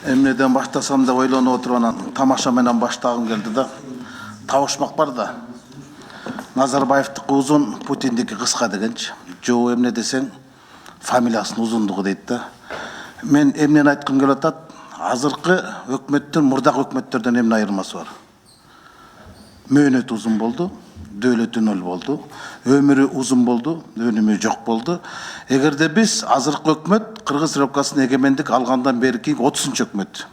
Эмнеден баштасам деп ойлонуп отуруп анан тамаша менен баштагым келди да. Табышмак бар да. Назарбаевдики узун, Путиндики кыска дегенчи. Жоо эмне десең, фамилиясынын узундугу дейт да. Мен эмнени айткым келип атат? Азыркы өкмөттүн мурдагы өкмөттөрдөн эмне айырмасы бар? Мөөнөтү узун болду, дөөлөтү нөл болду, өмүрү узун болду, өнүмү жок болду. Эгерде биз азыркы өкмөт Кыргыз Республикасынын эгемендик алгандан берки 30-чы өкмөт.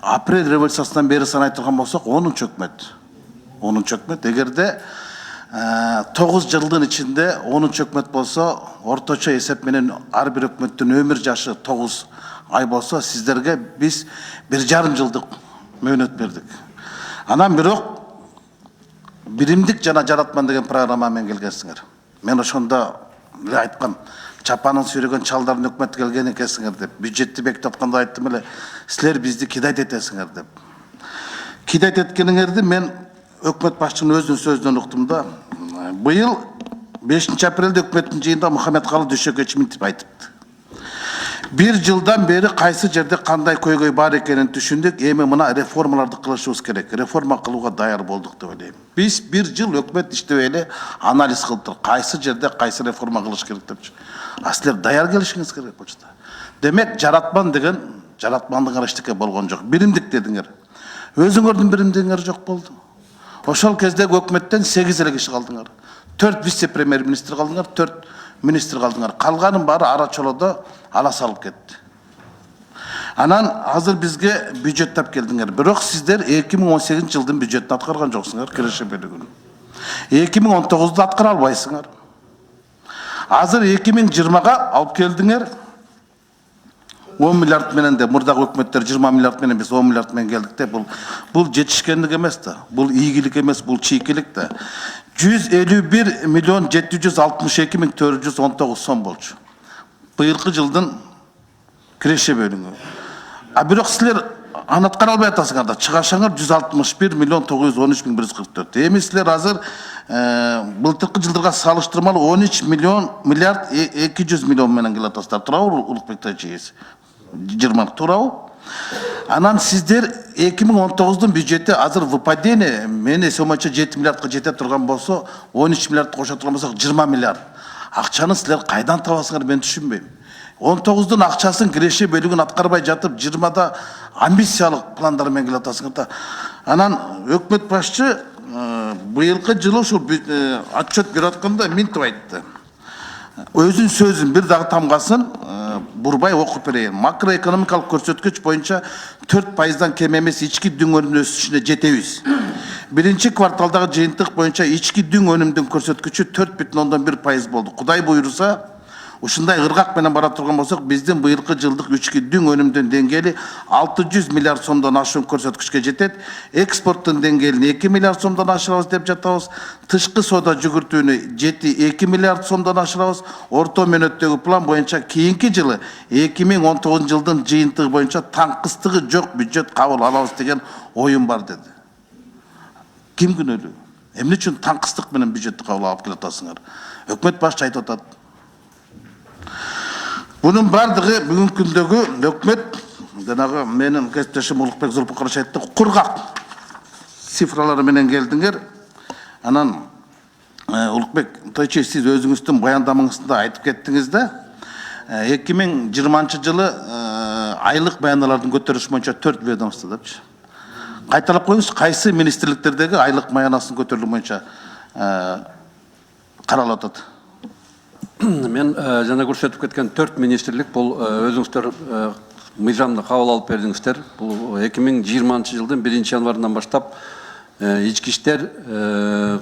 Апрель революциясынан бери санай турган болсок 10-чы өкмөт. 10-чы өкмөт. Эгерде 9 жылдын ичинде 10-чы өкмөт болсо, орточо эсеп менен ар бир өкмөттүн өмүр жашы 9 ай болсо, сиздерге биз 1,5 жылдык мөөнөт бердик. Анан бирок биримдик жана жаратман деген программа менен келгенсиңер. Мен ошондо эле айткам, чапанын сүйрөгөн чалдардын өкмөтү келген экенсиңер деп. Бюджетти бекитип атканда айттым эле, силер бизди кидайт этесиңер деп. Кидайт эткениңерди мен өкмөт башчынын өзүнүн сөзүнөн уктум да. Быйыл 5-апрелде өкмөттүн жыйынында Мухаммедкалы Дүйшөкевич мынтип айтыпты. 1 жылдан бери кайсы жерде кандай көйгөй бар экенин түшүндүк, эми мына реформаларды кылышыбыз керек. Реформа кылууга даяр болдук деп ойлойм. Биз 1 жыл өкмөт иштебей эле анализ кылдык. Кайсы жерде кайсы реформа кылыш керек депчи. А силер даяр келишиңиз керек болчу. Демек, жаратман деген жаратмандык эчтеке болгон жок. Биримдик дедиңер. Өзүңөрдүн биримдигиңер жок болду. Ошол кездеги өкмөттөн 8 эле киши калдыңар. 4 вице-премьер-министр калдыңар, 4 министр калдыңар. Калганын баары ара чолодо ала салып кетти. Анан азыр бизге бюджет тап келдиңер. Бирок сиздер 2018 жылдын бюджетин аткарган жоксуңар, киреше бөлүгүн. 2019-ду аткара албайсыңар. Азыр 2020-га алып келдиңер. 10 миллиард менен де мурдагы өкмөттөр 20 миллиард менен биз 10 миллиард менен келдик де. Бул жетишкендик эмес да. Бул ийгилик эмес, бул чийкилик да. 151 миллион 762 миң 419 сом болчу. Быйылкы жылдын киреше бөлүгү. А бирок силер аны аткара албай атасыңар да. Чыгашаңар 161 миллион 913 миң 144. Эми силер азыр былтыркы жылдарга салыштырмалуу 13 миллиард 200 миллион менен келе атасыздар. Туурабы Улукбек Тайчиевич? 20 туурабы? Анан сиздер 2019-дун бюджети азыр выпадение мен эсебим боюнча 7 миллиардка жете турган болсо, 13 миллиард кошо турган болсок 20 миллиард. Акчаны силер кайдан табасыңар, мен түшүнбөйм. 19-дун акчасын киреше бөлүгүн аткарбай жатып, 20-да амбициялык пландар менен келе атасыңар да. Анан өкмөт башчы быйылкы жылы ушул отчет берип атканда мынтип айтты. Өзүнүн сөзүн бир дагы тамгасын бурбай окуп берейин. Макроэкономикалык көрсөткүч боюнча 4%дан кем эмес ички дүң өнүмүнүн өсүшүнө жетебиз. Биринчи кварталдагы жыйынтык боюнча ички дүң өнүмүнүн көрсөткүчү 4,1% болду. Кудай буйруса, ушундай ыргак менен бара турган болсок, биздин быйылкы жылдык ички дүң өнүмүнүн деңгээли 600 миллиард сомдон ашуун көрсөткүчкө жетет. Экспорттун деңгээлин 2 миллиард сомдон ашырабыз деп жатабыз. Тышкы соода жүгүртүүнү 2 миллиард сомдон ашырабыз. Орто мөөнөттөгү план боюнча кийинки жылы 2019 жылдын жыйынтыгы боюнча таңкыстыгы жок бюджет кабыл алабыз деген оюм бар деди. Ким күнөөлүү? Эмне үчүн таңкыстык менен бюджетти кабыл алып келе атасыңар? Өкмөт башчы айтып атат. Bunun bardығы бүгін күндегі өкмет, жанагы менин кесиптешим Улукбек Зулпукарович айтты, кургак цифралары менен келдиңер. Анан Улукбек Тайчиевич, сиз өзүңүздүн баяндамаңызда айтып кеттиңиз да, 2020 жылы айлык баяналардын көтөрүлүшү боюнча 4 ведомство депчи. Кайталап коюңуз, кайсы министрликтердеги айлык баянасынын көтөрүлүшү боюнча каралып атат? Мен жана көрсөтүп кеткен 4 министрлик бул өзүңүздөр мыйзамды кабыл алып бердиңиздер. Бул 2020 жылдын 1 январынан баштап ички иштер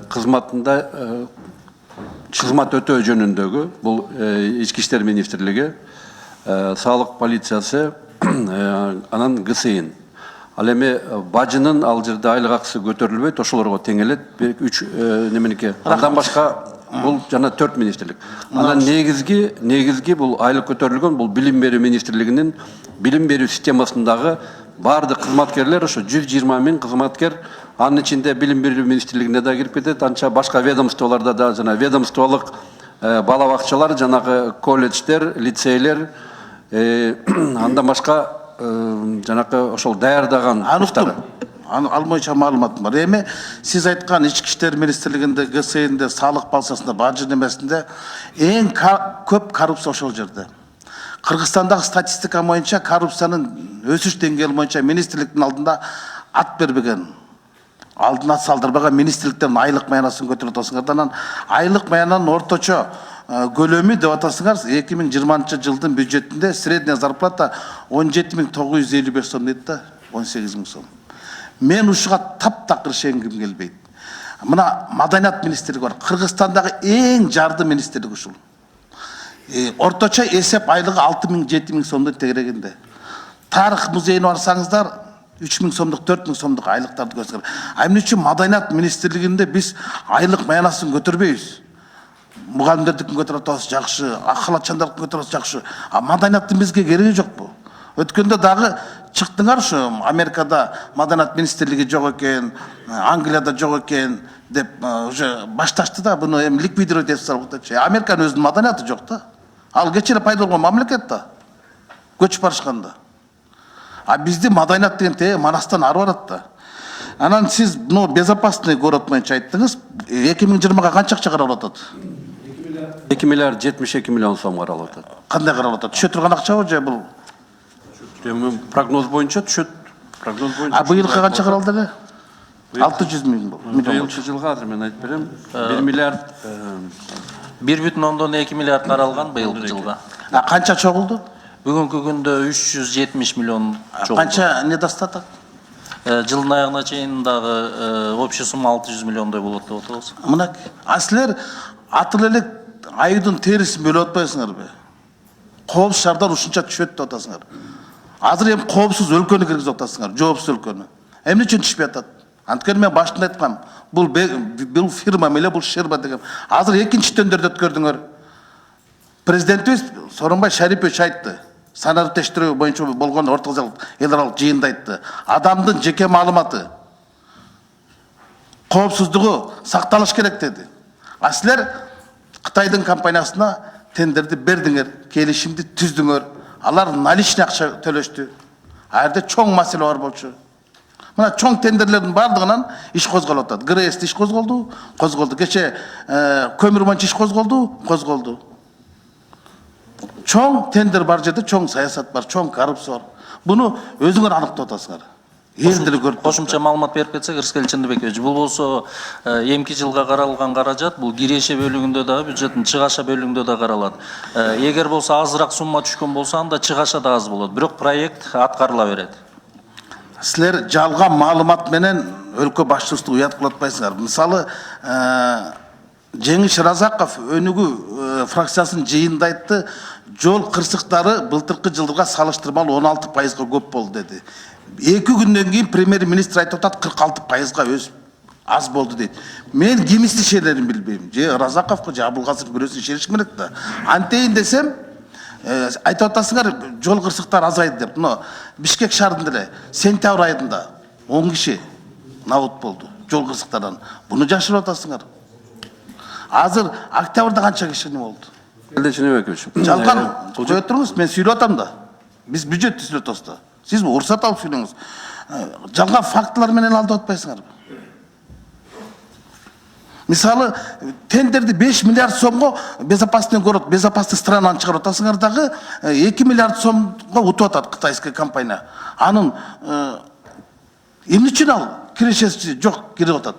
кызматында кызмат өтөө жөнүндөгү бул ички иштер министрлиги, салык полициясы, анан ГСИН. Ал эми бажынын ал жерде айлык акысы көтөрүлбөйт, ошолорго тең элет. 3 неменеке. Андан башка бул жана 4 министрлик. Анан негизги бул айлык көтөрүлгөн бул билим берүү министрлигинин билим берүү системасындагы бардык кызматкерлер, ошо 120 миң кызматкер, анын ичинде билим берүү министрлигине да кирип кетет, анча башка ведомстволордо да жана ведомстволук бала бакчалар, жанагы колледждер, лицейлер, андан башка жанакы ошол даярдаган Анықтым. Ал боюнча маалыматым бар. Эми сиз айткан Ички иштер министрлигинде, ГСНде, салык балсасында, бажы немесинде эң көп коррупция ошол жерде. Кыргызстандагы статистика боюнча коррупциянын өсүш деңгээли боюнча министрликтин алдында ат бербеген, алдына салдырбаган министрликтердин айлык маянасын көтөрүп атасыңар. Анан айлык маянанын орточо көлөмү деп атасыңар 2020 жылдын бюджетинде средняя зарплата 17.955 сом дейт да, 18.000 сом. Мен ушуга таптакыр шенгим келбейт. Мына маданият министрлиги бар. Кыргызстандагы эң жарды министрлик ушул. Орточо эсеп айлыгы 6.000-7.000 сомдун тегерегинде. Тарых музейине барсаңыздар 3.000 сомдук, 4.000 сомдук айлыктарды көрсөңөр. Эмне үчүн маданият министрлигинде биз айлык маянасын көтөрбөйбүз? Мугалимдердикин көтөрүп атабыз жакшы, ак халатчандардыкын көтөрүп атабыз жакшы. А маданияттын бизге кереги жокпу? Өткөндө дагы чыктыңар ушу Америкада маданият министрлиги жок экен, Англияда жок экен деп уже башташты да, буну эми ликвидировать этип салыптычы. Американын өзүнүн маданияты жок да. Ал кечээ пайда болгон мамлекет да. Көчүп барышканда. А бизди маданият деген манастан ары барат да. Анан сиз безопасный город боюнча айттыңыз, 2020-га канча акча каралып атат? 2 миллиард 72 миллион сом каралып атат. Кандай каралып атат? Түшө турган акчабы же бул? Прогноз боюнча түшөт. Прогноз боюнча. А быйылкы канча каралды эле? 600 миллион. Быйылкы жылга азыр мен айтып берем. 1 миллиард 1,2 миллиард каралган быйылкы жылга. А канча чогулду? Бүгүнкү күндө 370 миллион чогулду. Канча недостаток? Жылдын аягына чейин дагы общий сумма 600 миллиондой болот деп атабыз. Мына силер атыл элек айдын терисин бөлүп атпайсыңарбы? Коопсуз шаардар ушунча түшөт деп атасыңар. Азыр эми коопсуз өлкөнү киргизип атасыңар, жоопсуз өлкөнү. Эмне үчүн түшпөй атат? Анткени мен башында айткам, бул фирма менен бул шерба деген. Азыр экинчи төндөрдө өткөрдүңөр. Президентибиз Сооронбай Шарипович айтты. Санарип тештирүү боюнча болгон орток зал эл аралык жыйында айтты. Адамдын жеке маалыматы, коопсуздугу сакталыш керек деди. А силер Кытайдын компаниясына тендерди бердиңер, келишимди түздүңөр. Алар наличный акча төлөштү. Айрда чоң маселе бар болчу. Мына чоң тендерлердин бардыгынан иш козголуп атат. ГРС иш козголду. Кече көмүр боюнча иш козголду. Чоң тендер бар жерде чоң саясат бар, чоң коррупция бар. Буну өзүңөр аныктап атасыңар. Элдер көрүп. Кошумча маалымат берип кетсек, Рыскел Чындыбекович, бул болсо эмки жылга каралган каражат, бул киреше бөлүгүндө дагы, бюджеттин чыгаша бөлүгүндө да каралат. Эгер болсо азыраак сумма түшкөн болсо, анда чыгаша да аз болот. Бирок проект аткарыла берет. Силер жалган маалымат менен өлкө башчыбызды уят кылып атпайсыңар. Мисалы, Жеңиш Разаков өнүгүү фракциясынын жыйынында айтты, жол кырсыктары былтыркы жылдыга салыштырмалуу 16%га көп болду деди. 2 күндөн кийин премьер-министр айтып атат 46%га өсүп аз болду дейт. Мен кимисти ишенерин билбейм. Же Разаковго, же Абылгазыр бирөөсүн ишенишим керек да. Антейин десем, айтып атасыңар жол кырсыктары азайды деп. Но Бишкек шаарында эле сентябрь айында 10 киши набут болду жол кырсыктарынан. Буну жашырып атасыңар. Азыр октябрда канча киши болду? Чыныбекович. Жалган кое туруңуз, мен сүйлөп атам да. Биз бюджетти сүйлөп атабыз да. Сиз уруксат алып сүйлөңүз. Жалган фактылар менен алдап атпайсыңарбы? Мисалы, тендерди 5 миллиард сомго безопасный город, безопасный странаны чыгарып атасыңар дагы 2 миллиард сомго утуп атат кытайский компания. Анын эмне үчүн ал кирешеси жок кирип атат?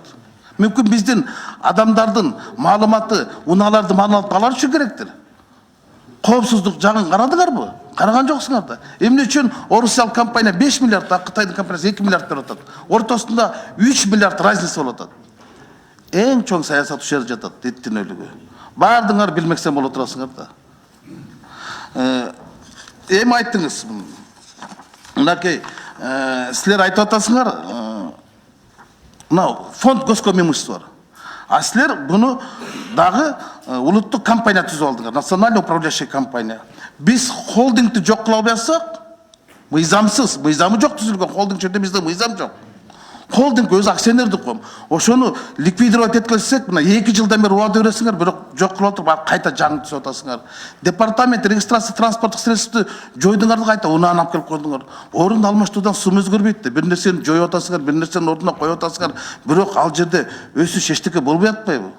Мүмкүн биздин адамдардын маалыматы, унааларды маалымат алар үчүн керектир. Коопсуздук жагын карадыңарбы? Караган жоксуңар да. Эмне үчүн орусиялык компания 5 миллиард, а Кытайдын компаниясы 2 миллиард берип атат? Ортосунда 3 миллиард разница болуп атат. Эң чоң саясат ушул жерде жатат, диттинөлүгү. Бардыңар билмексен боло турасыңар да. Эми айттыңыз. Мынакей, силер айтып атасыңар, мына фонд государственного имущества бар. А силер буну дагы улуттук компания түзүп алдыңар, национальный управляющий компания. Биз холдингти жок кыла албасак, мыйзамсыз, мыйзамы жок түзүлгөн холдинг жерде бизде мыйзам жок. холдинг өз акционердик коом. Ошону ликвидировать эткилсек, мына 2 жылдан бери убада бересиңер, бирок жок кылып отуруп кайта жаңы түзүп атасыңар. Департамент регистрация транспорттук средстводу жойдуңар, кайта унааны алып келип койдуңар. Орун алмаштыруудан сум өзгөрбөйт да. Бир нерсени жоюп атасыңар, бир нерсени ордуна коюп атасыңар, бирок ал жерде өсүш эчтеке болбой атпайбы?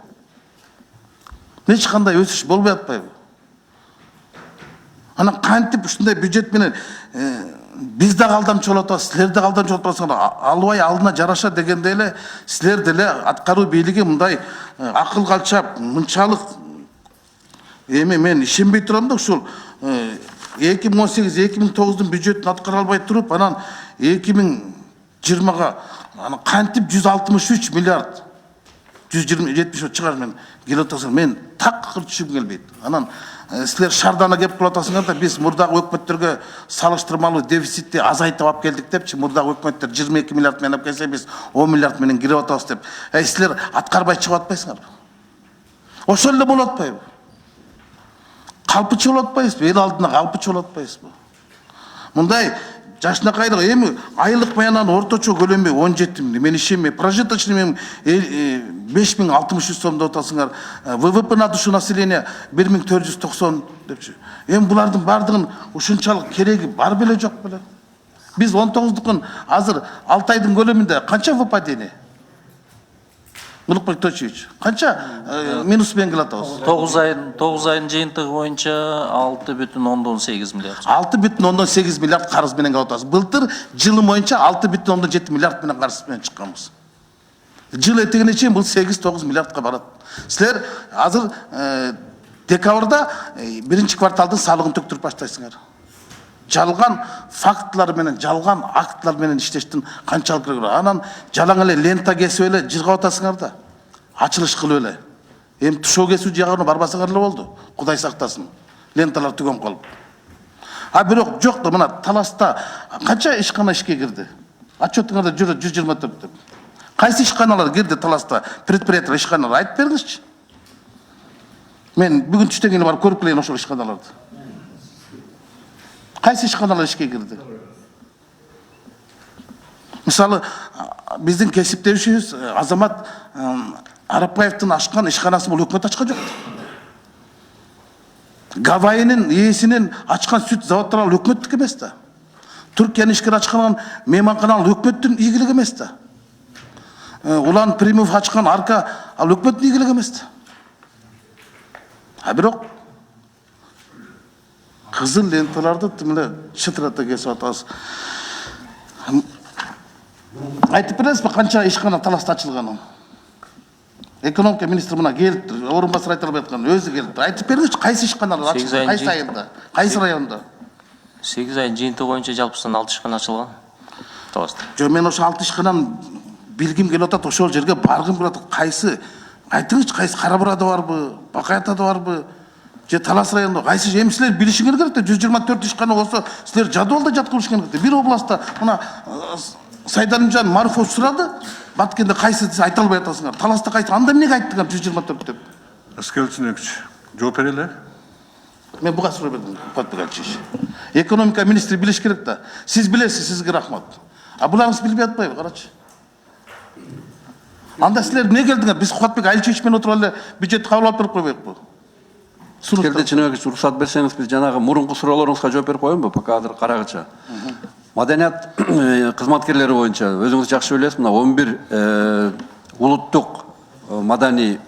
Эч кандай өсүш болбой атпайбы? Анан кантип ушундай бюджет менен биз да алдамчы болуп атабыз, силер да алдамчы болуп атасыңар. Албай алдына жараша дегенде эле силер деле аткаруу бийлиги мындай акыл калчап, мынчалык эми мен ишенбей турам да, ушул 2018-2009 бюджетін аткара албай туруп, анан 2020-га анан кантип 163 миллиард 170 чыгар мен келип атасыңар. Мен такыр түшүп келбейт. Анан силер шардана кеп кылып атасыңар да, биз мурдагы өкмөттөргө салыштырмалуу дефицитти азайтып алып келдик депчи, мурдагы өкмөттөр 22 миллиард менен алып келсе, биз 10 миллиард менен кирип атабыз деп. Силер аткарбай чыгып атпайсыңар. Ошол эле болуп атпайбы? Калпычы болуп атпайсызбы? Эл алдына калпычы болуп атпайсызбы? Мындай жашынакайлык эми айлык баянанын орточо көлөмү 17 миң. Мен ишенбейм. Прожиточный мен 5063 сом деп атасыңар. ВВП на душу населения 1490 депчи. Эми булардын бардыгын ушунчалык кереги бар беле жок беле? Биз 19-дукун азыр 6 айдын көлөмүндө канча выпадение? Мулукбек Точевич, канча минус менен келе атабыз? 9 айдын жыйынтыгы боюнча 6,8 миллиард. 6,8 миллиард карыз менен келе атабыз. Былтыр жылы боюнча 6,7 миллиард менен карыз менен чыкканбыз. Жыл этегине чейин бул 8-9 миллиардка барат. Силер азыр декабрда биринчи кварталдын салыгын төктүрүп баштайсыңар. Жалган фактлар менен, жалган актлар менен иштештин канчалык керек. Анан жалаң эле лента кесип эле жыргап атасыңар да. Ачылыш кылып эле. Эми тушоо кесүү жагына барбасаңар эле болду. Кудай сактасын. Ленталар түгөн калып. Бирок жок да, мына Таласта канча ишкана ишке кирди? Отчетуңарда жүрөт 124 деп. Кайсы ишканалар кирди Таласта? Предприятие ишканалар айтып бергилчи. Мен бүгүн түштөн кийин барып көрүп келейин ошол ишканаларды. Кайсы ишканалар ишке кирди? Мисалы, биздин кесиптешибиз Азамат Арапбаевдин ачкан ишканасы бул өкмөт ачкан жок. Гавайинин ээсинин ачкан сүт заводдору ал өкмөттүк эмес да. Түркиянын ишкер ачкан мейманкана ал өкмөттүн ийгилиги эмес да. Улан Примов ачкан арка ал өкмөттүн ийгилиги эмес да. Бирок кызыл ленталарды тимле чытырата кесип атабыз. Айтып бересизби канча ишкана Таласта ачылганын? Экономика министри мына келип, орун басар айта албай аткан, өзү келип. Айтып беріңізші, кайсы ишканалар ачылган, кайсы айында, кайсы районда? 8 айдын жыйынтыгы боюнча жалпысынан 6 ишкана ачылган Таласта. Жо, мен ошо 6 ишкананы билгим келип атат, ошол жерге баргым келип атат. Кайсы? Айтыңызчы, кайсы Кара Бурада барбы, Бакаятада барбы? Же Талас районунда кайсы? Эми силер билишиңер керек да, 124 ишкана болсо, силер жадвалда жаткырышыңар керек да. Бир областта мына Сайдарымжан Марфов сурады, Баткенде кайсы десе айта албай атасыңар. Таласта кайсы? Анда эмнеге айттыңар 124 деп? Аскелчинекич, жооп бере эле. Мен буга суроо бердим, подпоручик. Экономика министри билиш керек да. Сиз билесиз, сизге рахмат. Буларыңыз билбей атпайбы, карачы. Анда силер эмне келдиңер? Биз Кубатбек Айылчевич менен отуруп эле бюджетти кабыл алып берип койбойбузбу? Келдичинекич, уруксат берсеңиз, биз жанагы мурунку суроолоруңузга жооп берип коеюнбу, пока азыр карагыча. Маданият кызматкерлери боюнча өзүңүз жакшы билесиз, мына 11 улуттук маданий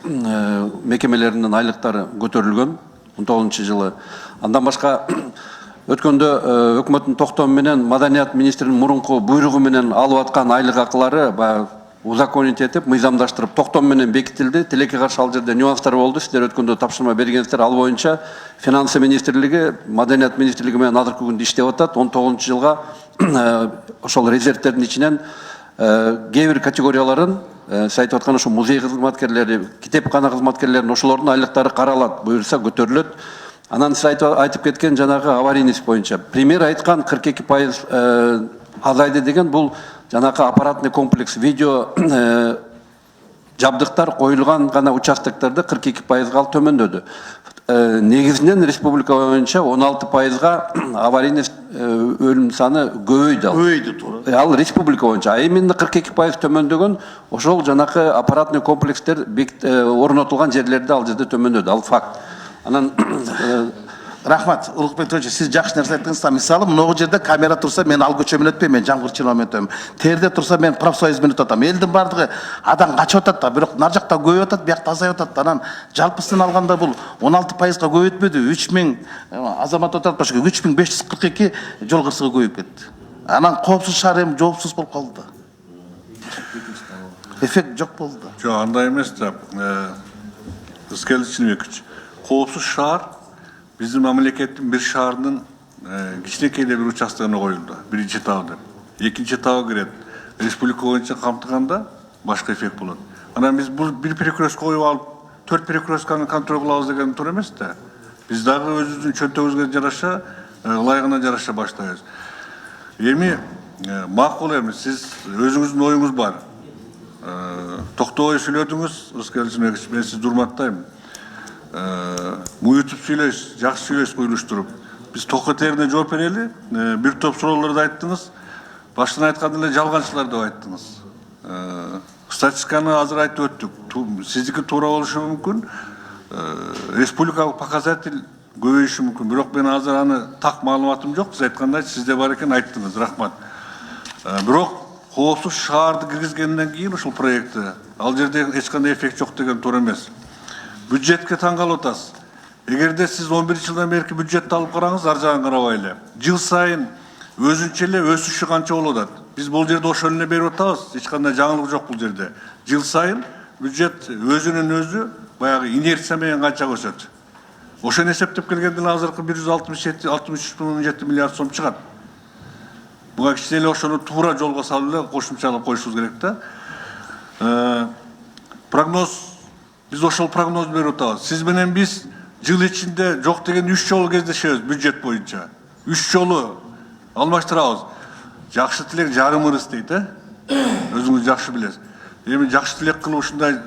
мекемелеринин айлыктары көтөрүлгөн 19-жылы. Андан башка өткөндө өкмөттүн токтому менен маданият министринин мурунку буйругу менен алып аткан айлык акылары узаконить этип, мыйзамдаштырып, токтом менен бекитилди. Тилекке каршы ал жерде нюанстар болду. Сиздер өткөндө тапшырма бергенсиздер. Ал боюнча финансы министрлиги, маданият министрлиги менен азыркы күндө иштеп атат. 19-жылга ошол резервтердин ичинен кээ бир категорияларын сиз айтып аткан ошо музей кызматкерлери, китепкана кызматкерлеринин ошолордун айлыктары каралат, буюрса көтөрүлөт. Анан сиз айтып кеткен жанагы аварийность боюнча премьер айткан 42% азайды деген бул жанакы аппаратный комплекс видео жабдыктар коюлган гана участоктарда 42%-га ал төмөндөдү. Негизинен республика боюнча 16%-га аварийный өлүм саны көбөйдү. Көбөйдү туура. Ал республика боюнча, а именно 42% төмөндөгөн ошол жанакы аппаратный комплекстер орнотулган жерлерде ал жерде төмөндөдү. Ал факт. Анан Рахмат, Улукбек Төчө, сиз жакшы нерсе айттыңыз. Мисалы, могу жерде камера турса, мен ал көчө менен өтпөйм, мен жамгыр чино менен өтөм. Терде турса, мен профсоюз менен өтөм. Элдин бардыгы адам качып атат да, бирок нар жакта көбөйүп атат, биякта азайып атат. Анан жалпысын алганда бул 16%-га көбөйтпөдү. 3000 азамат отурат башка 3542 жол кырсыгы көбөйүп кетти. Анан коопсуз шаар эми жоопсуз болуп калды. Эффект жок болду. Жок, андай эмес да. Ызкелчинбекович, коопсуз шаар биздин мамлекеттин бир шаарынын кичинекей эле бир участогуна коюлду. Биринчи таа деп. Экинчи таа кирет. Республика боюнча камтыганда башка эффект болот. Анан биз бул бир перекрестка коюп алып, 4 перекрестканы контроль кылабыз деген туура эмес да. Биз дагы өзүбүздүн чөнтөгүбүзгө жараша, ылайыгына жараша баштайбыз. Эми макул эми сиз өзүңүздүн оюңуз бар. Токтобой сүйлөдүңүз, Ызкелчинбекович, мен сизди урматтайм. Муютуп сүйлөйсүз, жакшы сүйлөйсүз уюштуруп. Биз токотерине жооп берели, бир топ суроолорду айттыңыз. Баштан айтканда эле жалганчылар деп айттыңыз. Статистиканы азыр айтып өттүк. Сиздики туура болушу мүмкүн. Республикалык показатель көбөйүшү мүмкүн. Бирок мен азыр аны так маалыматым жок. Сиз айткандай сизде бар экен, айттыңыз. Рахмат. Бирок коопсуз шаарды киргизгенден кийин ушул проектти ал жерде эч кандай эффект жок деген туура эмес. Бюджетке таң калып атасыз. Эгерде сиз 11-жылдан берки бюджетти алып караңыз, ар жагын карабай эле. Жыл сайын өзүнчө эле өсүшү канча болуп атат. Биз бул жерде ошол эле берип атабыз. Эч кандай жаңылык жок бул жерде. Жыл сайын бюджет өзүнүн өзү баягы инерция менен канча өсөт. Ошону эсептеп келгенде азыркы 163,7 миллиард сом чыгат. Буга кичине эле ошону туура жолго салып эле кошумчалап коюшубуз керек да. Прогноз, биз ошол прогнозду берип атабыз. Сиз менен биз жыл ичинде жок деген 3 жолу кездешебиз бюджет боюнча. 3 жолу алмаштырабыз. Жакшы тилек жарым ырыс дейт, өзүңүз жакшы билесиз. Эми жакшы тилек кылып ушундай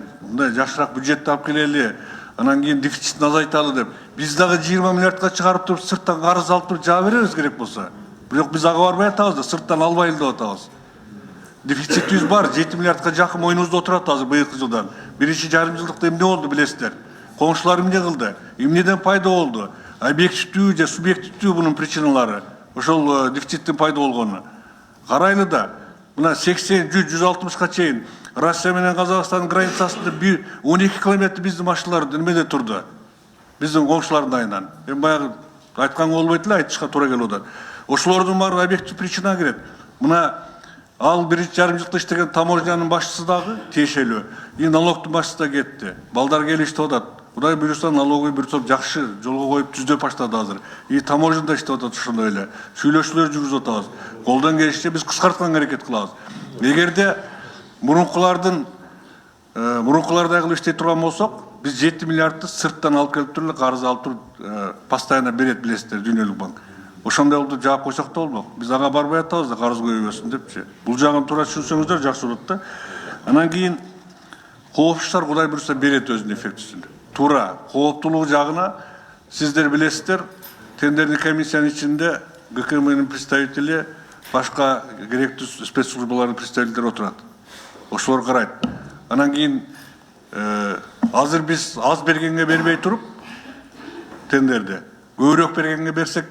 жакшыраак бюджетти алып келели, анан кийин дефицитин азайталы деп. Биз дагы 20 миллиардка чыгарып туруп, сырттан карыз алып туруп жаа беребиз керек болсо. Бирок биз ага барбай атабыз да, сырттан албайлы деп атабыз. Дефицитибиз бар, 7 миллиардка жакын мойнубузда отурат азыр быйылкы жылдан. Биринчи жарым жылдыкта эмне болду билесиздер? Коңшулар эмне кылды? Эмнеден пайда болду? Объективдүү же субъективдүү бунун причиналары? Ошол дефициттин пайда болгону. Карайлы да, мына 80, 100, 160ка чейин Россия менен Казакстандын границасында 12 километр биздин машиналар немеде турду. Биздин коңшулардын айынан. Эми баягы айтканга болбойт эле, айтышка туура келип атат. Ошолордун баары объектив причина кирет. Мына ал биринчи жарым жылда иштеген таможнянын башчысы дагы тиешелүү. И налогдун башчысы да кетти. Балдар келиштип атат. Кудай буюрса налоговый бир топ жакшы жолго коюп түздөп баштады азыр. И таможняда иштеп атат ошондой эле. Сүйлөшүүлөр жүргүзүп атабыз. Колдон келишинче биз кыскартканга аракет кылабыз. Эгерде мурункулардай кылып иштей турган болсок, биз 7 миллиардты сырттан алып келип туруп, карыз алып туруп, постоянно берет билесиздер, Дүйнөлүк банк. Ошондой болду жаап койсок да болмок. Биз ага барбай атабыз да, карыз көбөйбөсүн депчи. Бул жагын туура түшүнсөңүздөр жакшы болот да. Анан кийин коопсуздар Кудай буюрса берет өзүнүн эффектисин. Туура, кооптулугу жагына сиздер билесиздер, тендерный комиссиянын ичинде ГКМнын представители, башка керектүү спецслужбалардын представителдери отурат. Ошолор карайт. Анан кийин азыр биз аз бергенге бербей туруп, тендерде көбүрөөк бергенге берсек,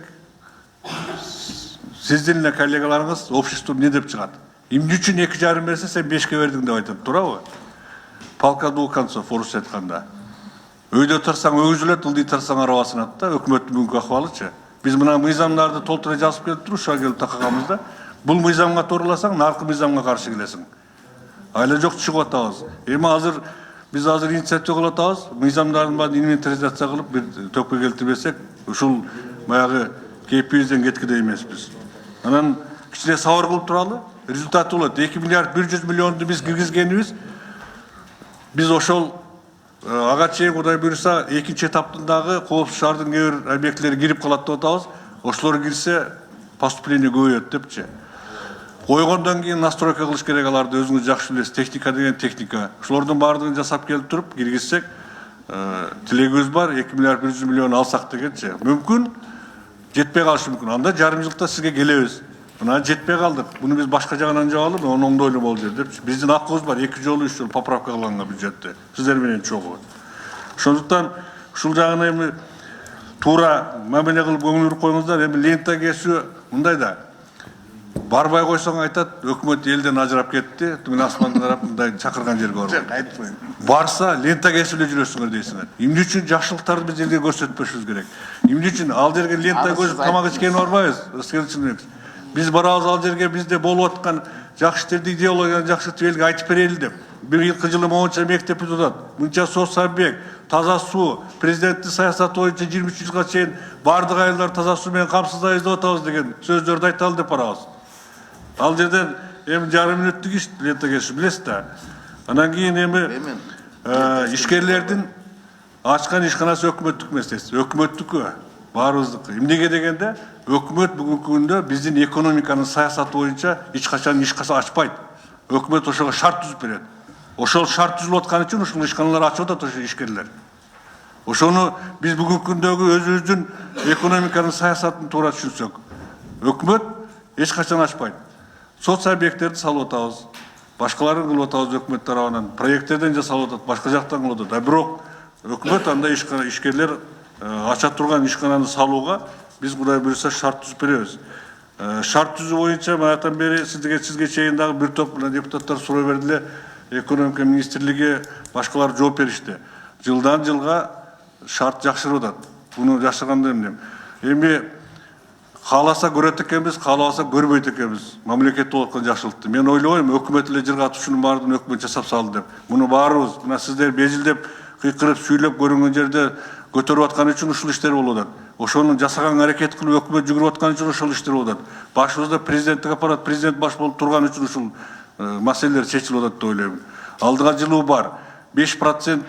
сиздин эле коллегаларыңыз общество эмне деп чыгат? Эмне үчүн 2,5 берсе, сен 5ке бердиң деп айтат, туурабы? Палка двух концов, орусча айтканда. Өйдө тарсаң өгүзүлөт, ылдый тарсаң араба сынат да, өкмөттүн бүгүнкү акыбалычы. Биз мына мыйзамдарды толтура жазып келип туруп, ушуга келип такаганбыз да. Бул мыйзамга тооруласаң, наркы мыйзамга каршы келесиң. Айла жок чыгып атабыз. Эми биз азыр инициатива кылып атабыз, мыйзамдардын баарын инвентаризация кылып, бир төпкө келтирбесек, ушул баягы кейпибизден кеткидей эмеспиз. Анан кичине сабыр кылып туралы, результаты болот. 2 миллиард 100 миллионду биз киргизгенибиз, биз ошол ага чейин Кудай буюрса экинчи этаптын дагы коопсуз шаардын кээ бир объектилери кирип калат деп атабыз. Ошолор кирсе поступление көбөйөт депчи. Койгондон кийин настройка кылыш керек, аларды өзүңүз жакшы билесиз. Техника деген техника. Ошолордун баардыгын жасап келип туруп киргизсек, тилегибиз бар, 2 миллиард 100 миллион алсак дегенчи. Мүмкүн жетпей калышы мүмкүн. Анда жарым жылда сизге келебиз. Мына жетпей калдык. Буну биз башка жагынан жабалы, оны оңдойлу болду деп. Биздин акыбыз бар, 2 жолу 3 жолу поправка кылганга бюджетте. Сиздер менен чогуу. Ошондуктан ушул жагына эми туура мамиле кылып көңүл буруп коюңуздар. Эми лента кесүү мындай да. Барбай койсоң айтат, өкмөт элден ажырап кетти, түгүн асмандан карап мындай чакырган жерге барбайт. Айтпайм. Барса лента кесип эле жүрөсүңөр дейсиңер. Эмне үчүн жакшылыктарды биз элге көрсөтпөшүбүз керек? Эмне үчүн ал жерге лента көзүп тамак ичкени барбайбыз? Биз барабыз ал жерге бизде болуп аткан жакшы жерди идеологияны жакшы элге айтып берели деп. Бир жылы моунча мектеп бүтүп, мынча соц объект, таза суу, президенттин саясаты боюнча 23 жылга чейин бардык айылдар таза суу менен камсыздайбыз деп атабыз деген сөздөрдү айталы деп барабыз. Ал жерден эми жарым мүнөттүк иш лента кесип билесиз да. Анан кийин эми ишкерлердин ачкан ишканасы өкмөттүк эмес, өкмөттүкү, баарыбыздыкы. Эмнеге дегенде, өкмөт бүгүнкү күндө биздин экономиканын саясаты боюнча эч качан ишкана ачпайт. Өкмөт ошого шарт түзүп берет. Ошол шарт түзүлүп аткан үчүн ушул ишканалар ачып атат ошо ишкерлер. Ошону биз бүгүнкү күндөгү өзүбүздүн экономиканын саясатын туура түшүнсөк, өкмөт эч качан ачпайт. Соц объекттерди салып атабыз. Башкаларын кылып атабыз өкмөт тарабынан. Проекттерден жасалып атат, башка жактан кылып атат. Бирок өкмөт андай ишкерлер ача турган ишкананы салууга биз Кудай буйрса шарт түзүп беребиз. Шарт түзүү боюнча баягыдан бери сизге чейин дагы бир топ депутаттар суроо берди эле. Экономика министрлиги башкалар жооп беришти. Жылдан жылга шарт жакшырып атат. Буну жашырганда эмне? Эми кааласа көрөт экенбиз, каалабаса көрбөйт экенбиз. Мамлекетте болуп аткан жакшылыкты. Мен ойлойм, өкмөт эле жыргатып ушунун баардыгын өкмөт жасап салды деп. Муну баарыбыз, мына сиздер безилдеп, кыйкырып, сүйлөп көрүнгөн жерде көтөрүп аткан үчүн ушул иштер болуп атат. Ошону жасаган аракет кылып өкмөт жүгүрүп аткан үчүн ошол иштер болуп атат. Башыбызда президенттик аппарат, президент баш болуп турган үчүн ушул маселелер чечилип атат деп ойлойм. Алдыга жылуу бар. 5%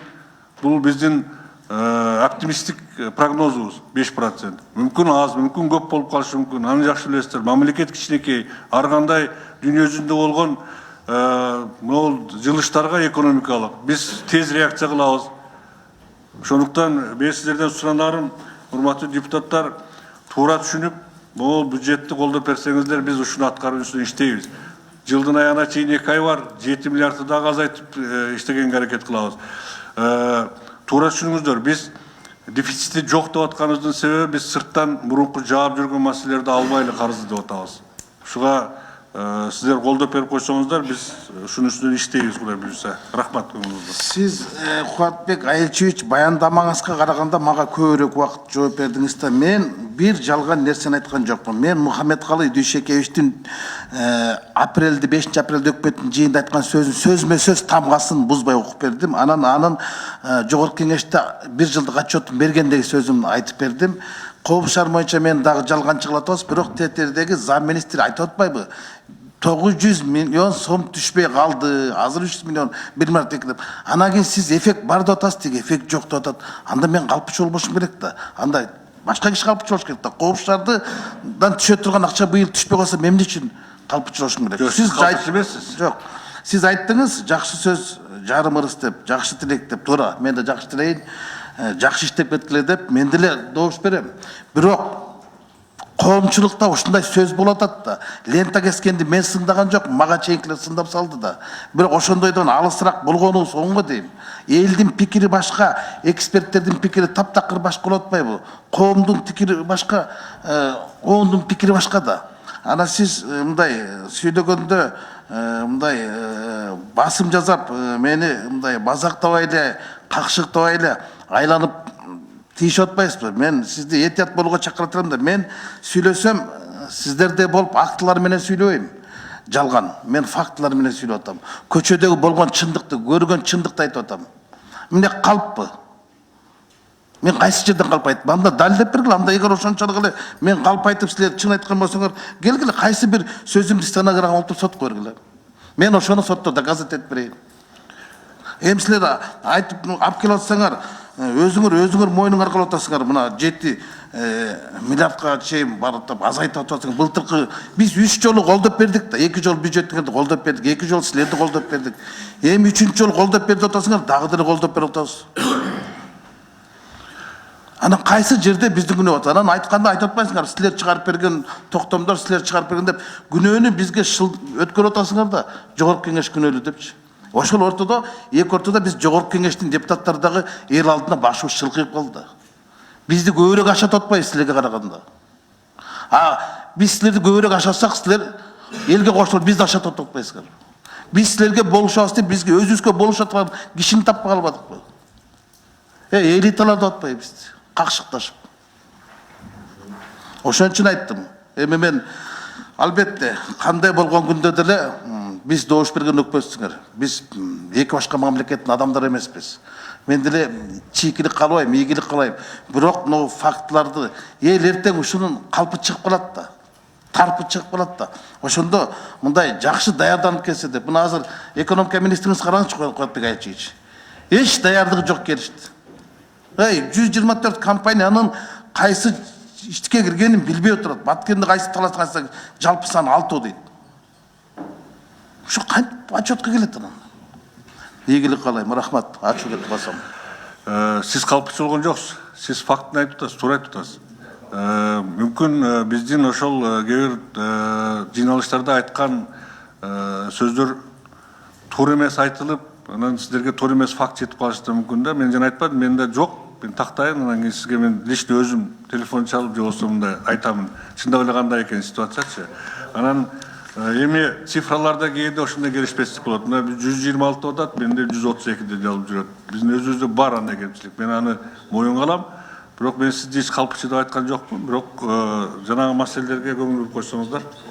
бул биздин оптимисттик прогнозубуз 5%. Мүмкүн аз, мүмкүн көп болуп калышы мүмкүн. Аны жакшы билесиздер. Мамлекет кичинекей, ар кандай дүйнө жүзүндө болгон могул жылыштарга экономикалык биз тез реакция кылабыз. Ошондуктан мен сиздерден суранарым, урматтуу депутаттар, туура түшүнүп, могул бюджетти колдоп берсеңиздер, биз ушуну аткаруу үчүн иштейбиз. Жылдын аягына чейин 2 ай бар, 7 миллиардты дагы азайтып иштегенге аракет кылабыз. Туура түшүнүңүздөр, биз дефицитти жок деп атканыбыздын себеби биз сырттан мурунку жаап жүргөн маселелерди албай эле карызды деп атабыз. Ушуга сиздер колдоп берип койсоңуздар, биз ушунун үстүнөн иштейбиз, Кудай буйрса. Рахмат көңүлүңүзгө. Сиз Кубатбек Айылчевич баяндамаңызга караганда мага көбүрөөк убакыт жооп бердиңиз да. Мен бир жалган нерсени айткан жокмун. Мен Мухаммедкалый Дүйшекевичтин апрелде 5 апрелде өкмөттүн жыйынында айткан сөзүн сөзмө сөз тамгасын бузбай окуп бердим. Анын жогорку кеңеште бир жылдык отчетун бергендеги сөзүмдү айтып бердим. Кобушар боюнча мен дагы жалганчылап атабыз, бирок тетердеги зам министри айтып атпайбы? 900 миллион сом түшпөй калды. Азыр 300 миллион 1 миллиард деп. Анан кийин сиз эффект бар деп атасыз, тиги эффект жок деп атат. Анда мен калпчы болбошум керек да. Анда башка киши калпчы болуш керек да. Кобушардан түшө турган акча быйыл түшпөй калса мен эмне үчүн калпчы болушум керек? Сиз калпчы эмессиз. Жок. Сиз айттыңыз, жакшы сөз жарым ырыс деп, жакшы тилек деп, туура. Мен да жакшы тилейин. Жакшы иштеп кеткиле деп мен деле добуш берем. Бирок коомчулукта ушундай сөз болуп атат да. Лента кескенди мен сындаган жок, мага чейинкилер сындап салды да. Бирок ошондойдон алысыраак болгону соңго дейм. Элдин пикири башка, эксперттердин пикири таптакыр башка болуп атпайбы? Коомдун пикири башка, коомдун пикири башка да. Ана сиз мындай сүйлөгөндө мындай басым жазап мени мындай базактабай эле, какшыктабай эле айланып тийишип атпайсызбы? Мен сизди этият болууга чакыра турам да. Мен сүйлөсөм сиздерде болуп актылар менен сүйлөбөйм. Жалган. Мен фактылар менен сүйлөп атам. Көчөдөгү болгон чындыкты, көргөн чындыкты айтып атам. Эмне калппы? Мен кайсы жерден калп айттым? Анда далилдеп бергиле. Анда эгер ошончолук эле мен калп айтып силер чын айткан болсоңор, келгиле кайсы бир сөзүмдү стенограмма алып сотко бергиле. Мен ошону сотто доказать этип берейин. Эми силер айтып алып келип атсаңар, өзүңөр мойнуң аркылуу атасыңар. Мына 7 миллиардка чейин барып азайтып атасыңар. Былтыркы биз 3 жолу колдоп бердик да, 2 жол бюджеттикерди колдоп бердик, 2 жол силерди колдоп бердик. Эми 3-үчү жолу колдоп берип атасыңар, дагы деле колдоп берип атабыз. Анан кайсы жерде биздин күнөө атат? Анан айтканда айтып атпайсыңар, силер чыгарып берген токтомдор, силер чыгарып берген деп күнөөнү бизге өткөрүп атасыңар да, жогорку кеңеш күнөөлүү депчи. Ошол ортодо, эки ортодо биз жогорку кеңештин депутаттары дагы эл алдына башыбыз шылкыйып калды. Бизди көбүрөөк ашатып атпайбы силерге караганда? Биз силерди көбүрөөк ашасак, силер элге кошулуп бизди ашатып атпайсыңар. Биз силерге болушабыз деп бизге өзүбүзгө болуша турган кишини таппай калбадыкпы? Элиталар да атпайбы бизди, какшыкташып. Ошон үчүн айттым. Эми мен албетте кандай болгон күндө деле биз добуш берген өкпөсүңөр. Биз эки башка мамлекеттин адамдары эмеспиз. Мен деле чийкилик каалабайм, ийгилик каалайм. Бирок мына фактыларды эл эртең ушунун калпы чыгып калат да. Тарпы чыгып калат да. Ошондо мындай жакшы даярданып келсе деп. Мына азыр экономика министриңиз караңызчы, Куатбек Айчевич. Эч даярдыгы жок келишти. 124 компаниянын кайсы иштикке киргенин билбей отурат. Баткенде кайсы талаш кайсы жалпы саны 6 дейт. Ушу кантип отчетко келет анан? Ийгилик каалайм, рахмат. Ачуу кетип басам. Сиз калпычы болгон жоксуз. Сиз фактын айтып атасыз, туура айтып атасыз. Мүмкүн биздин ошол кээ бир жыйналыштарда айткан сөздөр туура эмес айтылып, анан сиздерге туура эмес факт жетип калышы да мүмкүн да. Мен жана айтпадым, менде жок. Мен тактайын, анан кийин сизге мен лично өзүм телефон чалып же болбосо мындай айтамын. Чындап эле кандай экен ситуациячы. Анан эми цифраларда кээде ошондой келишпестик болот. Мына 126 атат, менде 132 жалып жүрөт. Биздин өзүбүздө бар андай кемчилик. Мен аны моюнга алам. Бирок мен сизди эч калпычы деп айткан жокмун. Бирок жанагы маселелерге көңүл буруп койсоңуздар.